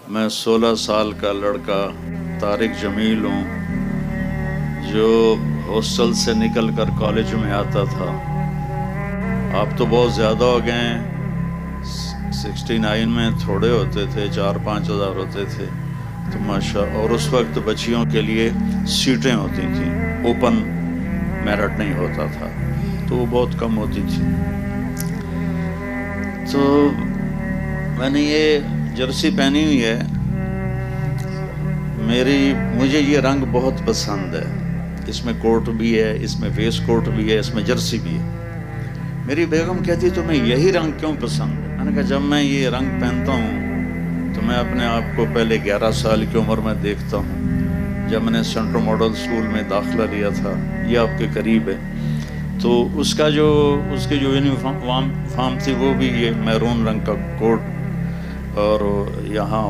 میں 16 سال کا لڑکا طارق جمیل ہوں جو ہاسٹل سے نکل کر کالج میں آتا تھا۔ آپ تو بہت زیادہ ہو گئے ہیں، 69 میں تھوڑے ہوتے تھے، 4-5 ہزار ہوتے تھے تو ماشاء، اور اس وقت بچیوں کے لیے سیٹیں ہوتی تھیں، اوپن میرٹ نہیں ہوتا تھا تو وہ بہت کم ہوتی تھی۔ تو میں نے یہ جرسی پہنی ہوئی ہے، مجھے یہ رنگ بہت پسند ہے، اس میں کوٹ بھی ہے، اس میں ویسٹ کوٹ بھی ہے، اس میں جرسی بھی ہے۔ میری بیگم کہتی تمہیں یہی رنگ کیوں پسند ہے؟ میں نے کہا جب میں یہ رنگ پہنتا ہوں تو میں اپنے آپ کو پہلے 11 سال کی عمر میں دیکھتا ہوں، جب میں نے سینٹرل ماڈل اسکول میں داخلہ لیا تھا، یہ آپ کے قریب ہے، تو اس کی جو یونیفارم تھی وہ بھی یہ میرون رنگ کا کوٹ، اور یہاں